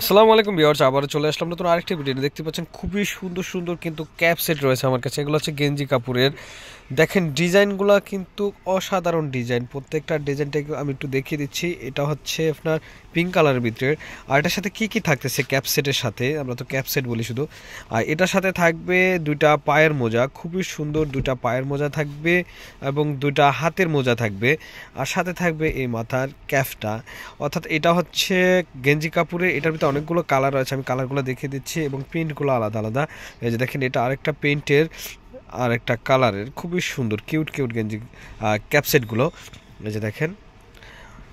আসসালামু আলাইকুম ভিউয়ার্স, আবারও চলে আসলাম নতুন আরেকটি ভিডিও। দেখতে পাচ্ছেন খুবই সুন্দর সুন্দর কিন্তু ক্যাপ সেট রয়েছে আমার কাছে। এগুলো হচ্ছে গেঞ্জি কাপড়ের। দেখেন ডিজাইনগুলো কিন্তু অসাধারণ ডিজাইন। প্রত্যেকটা ডিজাইনটা আমি একটু দেখিয়ে দিচ্ছি। এটা হচ্ছে আপনার পিঙ্ক কালারের ভিতরে। আর এটার সাথে কি কি থাকতেছে ক্যাপ সেটের সাথে, আমরা তো ক্যাপ সেট বলি শুধু। আর এটার সাথে থাকবে দুইটা পায়ের মোজা, খুবই সুন্দর দুইটা পায়ের মোজা থাকবে এবং দুইটা হাতের মোজা থাকবে। আর সাথে থাকবে এই মাথার ক্যাফটা। অর্থাৎ এটা হচ্ছে গেঞ্জি কাপড়ের। এটার ভিতরে অনেকগুলো কালার আছে, আমি কালারগুলো দেখিয়ে দিচ্ছি এবং প্রিন্টগুলো আলাদা আলাদা। এই যে দেখেন, এটা আরেকটা পেইন্টের আর একটা কালারের, খুবই সুন্দর কিউট কিউট গেঞ্জি ক্যাপসেটগুলো। এই যে দেখেন,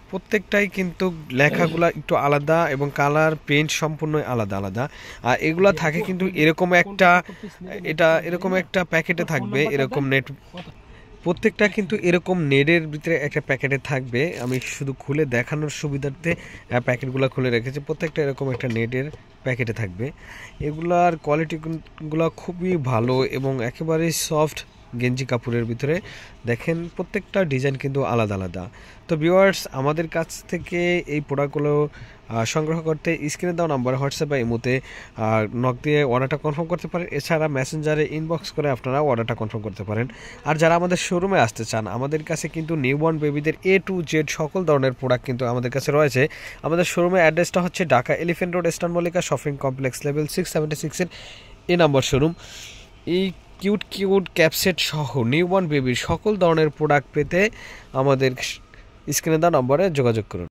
প্রত্যেকটাই কিন্তু লেখাগুলা একটু আলাদা এবং কালার পেইন্ট সম্পূর্ণ আলাদা আলাদা। আর এগুলা থাকে কিন্তু এরকম একটা, এটা এরকম একটা প্যাকেটে থাকবে, এরকম নেট। প্রত্যেকটা কিন্তু এরকম নেটের ভিতরে একটা প্যাকেটে থাকবে। আমি শুধু খুলে দেখানোর সুবিধার্থে প্যাকেটগুলো খুলে রেখেছি। প্রত্যেকটা এরকম একটা নেটের প্যাকেটে থাকবে। এগুলার কোয়ালিটিগুলো খুবই ভালো এবং একেবারেই সফট গেঞ্জি কাপড়ের ভিতরে। দেখেন প্রত্যেকটা ডিজাইন কিন্তু আলাদা আলাদা। তো ভিউয়ার্স, আমাদের কাছ থেকে এই প্রোডাক্টগুলো সংগ্রহ করতে স্ক্রিনে দেওয়া নাম্বার হোয়াটসঅ্যাপ বা ইমোতে নক দিয়ে অর্ডারটা কনফার্ম করতে পারেন। এছাড়া মেসেঞ্জারে ইনবক্স করে আপনারা অর্ডারটা কনফার্ম করতে পারেন। আর যারা আমাদের শোরুমে আসতে চান, আমাদের কাছে কিন্তু নিউবর্ন বেবিদের A to Z সকল ধরনের প্রোডাক্ট কিন্তু আমাদের কাছে রয়েছে। আমাদের শোরুমের অ্যাড্রেসটা হচ্ছে Dhaka elephant road, eastern Mallika shopping complex, level 676-এর নাম্বার শোরুম। এই কিউট কিউট ক্যাপসেট সহ নিউবর্ন বেবির সকল ধরনের প্রোডাক্ট পেতে আমাদের স্ক্রিনে দেওয়া নম্বরে যোগাযোগ করুন।